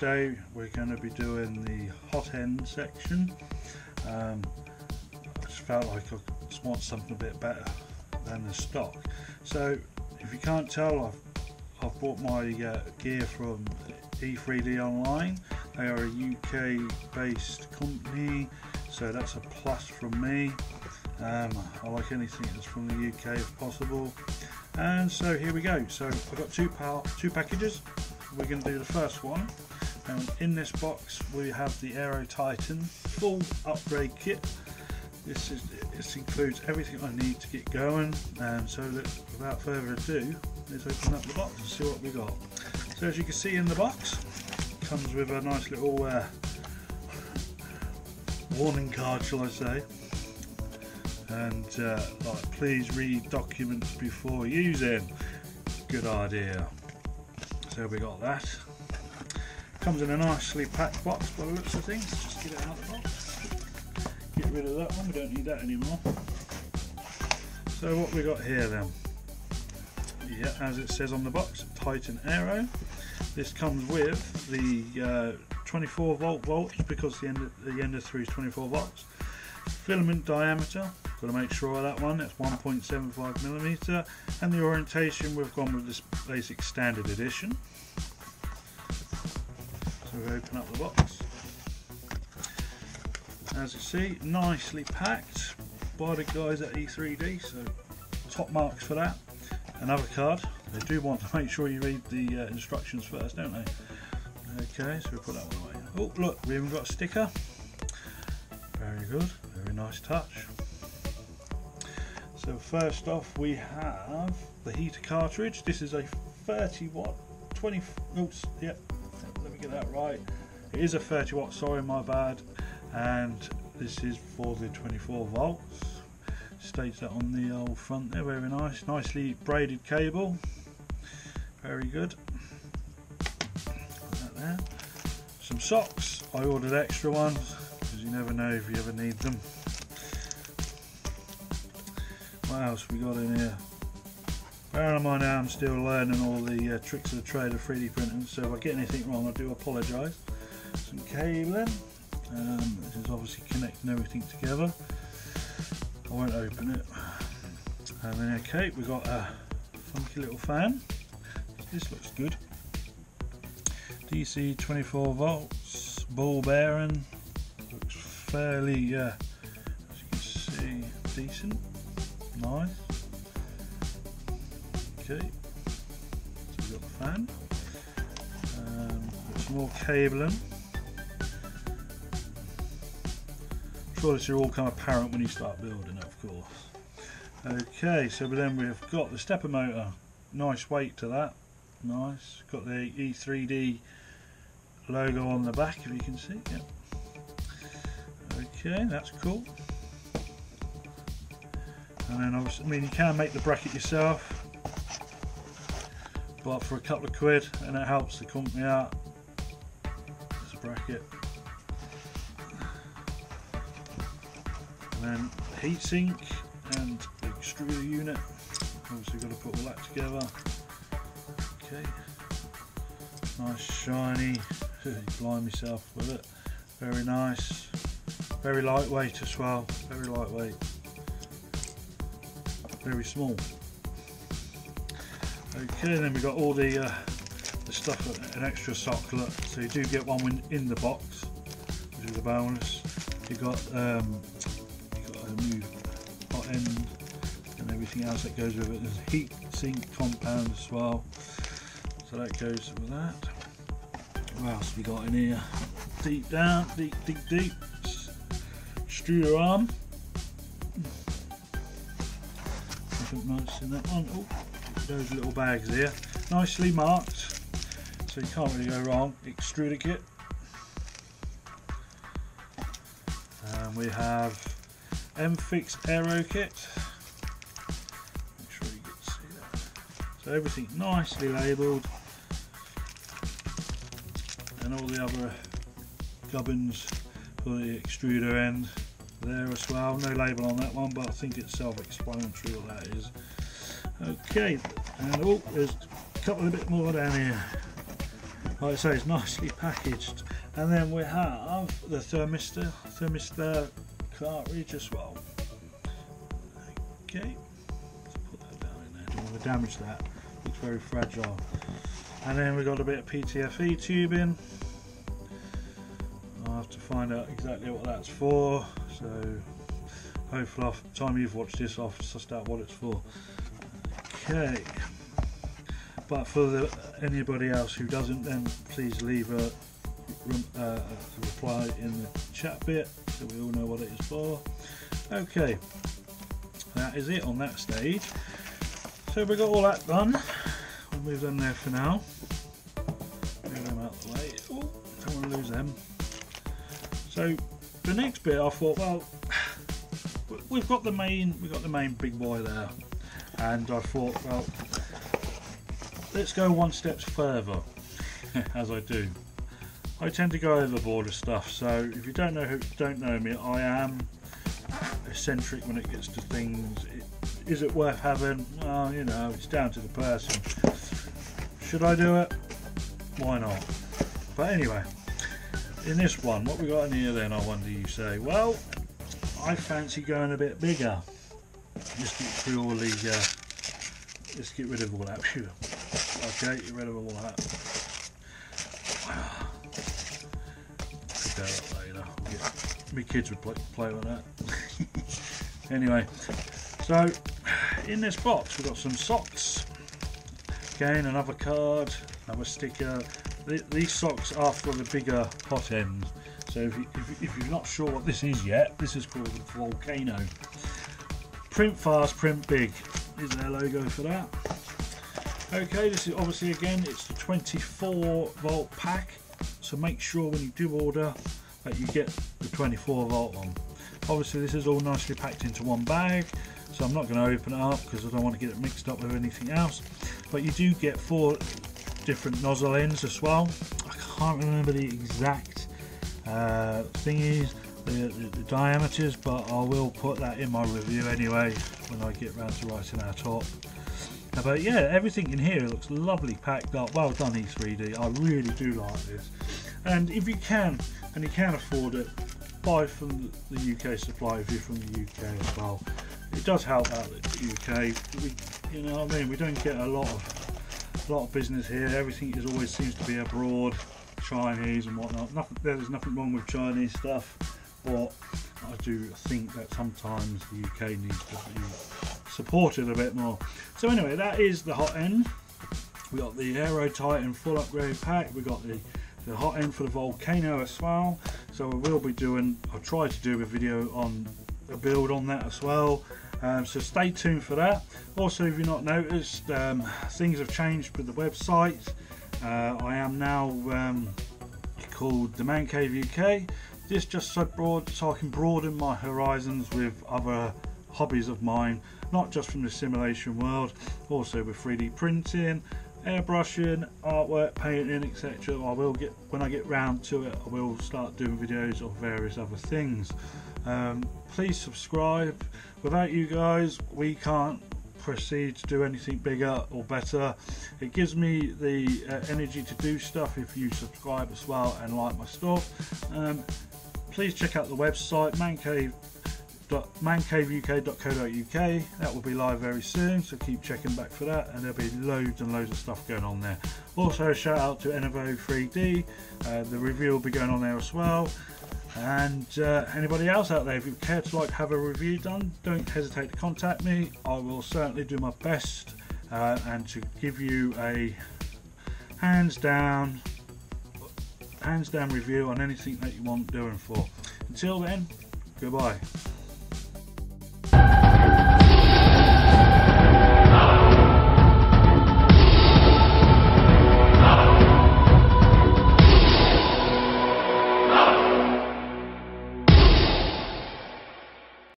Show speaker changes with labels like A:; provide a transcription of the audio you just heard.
A: today we're going to be doing the hot end section. I just felt like I just want something a bit better than the stock. So if you can't tell, I've bought my gear from E3D Online. They are a UK based company, so that's a plus from me. I like anything that's from the UK if possible. And so here we go. So I've got two packages. We're going to do the first one, and in this box we have the Aero Titan full upgrade kit. This includes everything I need to get going, and so without further ado, let's open up the box and see what we got. So as you can see in the box, it comes with a nice little warning card, shall I say, and like, please read documents before using. Good idea. So we got that. Comes in a nicely packed box by the looks of things. Just get it out of the box. Get rid of that one, we don't need that anymore. So what we got here then? Yeah, as it says on the box, Titan Aero. This comes with the 24 volt voltage, because the ender 3 is 24 volts. Filament diameter, got to make sure of that one, that's 1.75mm, and the orientation, we've gone with this basic standard edition. So we open up the box. As you see, nicely packed by the guys at E3D, so top marks for that. Another card. They do want to make sure you read the instructions first, don't they? Okay, so we put that one away. Oh look, we even got a sticker. Very good, very nice touch. So first off we have the heater cartridge. This is a 30 watt, 20, oops, yep, let me get that right. It is a 30 watt, sorry, my bad. And this is for the 24 volts. States that on the old front there, very nice. Nicely braided cable. Very good. Put that there. Some socks. I ordered extra ones, because you never know if you ever need them. What else we got in here? Bearing in mind now I'm still learning all the tricks of the trade of 3D printing, so if I get anything wrong I do apologise. Some cabling. This is obviously connecting everything together. I won't open it. And then okay, we've got a funky little fan. This looks good. DC 24 volts, ball bearing. Looks fairly, as you can see, decent. Nice. Okay, so we've got the fan. Got some more cabling. Sure, this will all come apparent when you start building it, of course. Okay, so then we've got the stepper motor. Nice weight to that. Nice. Got the E3D logo on the back, if you can see. Yep. Okay, that's cool. And then obviously, I mean, you can make the bracket yourself, but for a couple of quid, and it helps the company out. There's a bracket. And then heatsink and the extruder unit. Obviously got to put all that together. Okay. Nice shiny. Blind myself with it. Very nice. Very lightweight as well. Very lightweight. Very small. Okay, then we got all the stuff, an extra socklet. So you do get one in the box, which is a bonus. You got a new hot end and everything else that goes with it. There's a heat sink compound as well, so that goes with that. What else we got in here? Deep down, deep. Extruder arm. Nothing nice in that one. Oh, those little bags here, nicely marked, so you can't really go wrong. Extruder kit. And we have M-Fix Aero kit. Make sure you get to see that. So everything nicely labelled, and all the other gubbins for the extruder end there as well. No label on that one, but I think it's self-explanatory what that is. Okay, and oh, there's a couple of bit more down here. like I say, it's nicely packaged. And then we have the thermistor cartridge as well. Okay, let's put that down in there, don't want to damage that, looks very fragile. And then we've got a bit of PTFE tubing. I'll have to find out exactly what that's for, so hopefully by the time you've watched this I'll suss out what it's for. Okay, but for anybody else who doesn't, then please leave a reply in the chat bit so we all know what it is for. Okay, that is it on that stage. So we got all that done. We'll move them there for now. Move them out of the way. Oh, don't want to lose them. So the next bit, I thought, well, we've got the main big boy there, and I thought, well, let's go one step further. As I do, I tend to go overboard with stuff. So if you don't know me, I am eccentric when it gets to things. Is it worth having? Well, you know, it's down to the person. Should I do it? Why not? But anyway, in this one, what we got in here then, I wonder, you say? Well, I fancy going a bit bigger. Just get through all the, let's get rid of all that. Okay, get rid of all that. Pick that up later. My kids would play with that. Anyway, so in this box we've got some socks. Again, another card, another sticker. These socks are for the bigger hot ends. So if you're not sure what this is yet, this is called the Volcano. Print fast, print big is their logo for that. Okay, this is obviously, again, it's the 24 volt pack, so make sure when you do order that you get the 24 volt one. Obviously this is all nicely packed into one bag, so I'm not going to open it up because I don't want to get it mixed up with anything else. But you do get 4 different nozzle ends as well. I can't remember the exact thingies, the diameters, but I will put that in my review anyway when I get round to writing our top. But yeah, everything in here looks lovely packed up. Well done, E3D. I really do like this. And if you can, and you can afford it, buy from the UK supply if you're from the UK as well. It does help out the UK. You know what I mean? We don't get a lot of business here. Everything always seems to be abroad, Chinese and whatnot. There's nothing wrong with Chinese stuff, but I do think that sometimes the UK needs to be supported a bit more. So anyway, that is the hot end. We got the Aero Titan full upgrade pack. We got the hot end for the Volcano as well. So we will be doing, I'll try to do a video on a build on that as well. So stay tuned for that. Also, if you've not noticed, things have changed with the website. I am now called the Man Cave UK. This just so I can broaden my horizons with other hobbies of mine, not just from the simulation world, also with 3D printing, airbrushing, artwork, painting, etc. I will get, when I get round to it, I will start doing videos of various other things. Please subscribe. Without you guys, we can't proceed to do anything bigger or better. It gives me the energy to do stuff if you subscribe as well and like my stuff. Please check out the website mancavuk.co.uk. That will be live very soon, so keep checking back for that, and there'll be loads and loads of stuff going on there. Also, a shout out to E3D. The review will be going on there as well. And anybody else out there, if you care to have a review done, don't hesitate to contact me. I will certainly do my best and to give you a hands down review on anything that you want doing for. Until then, goodbye.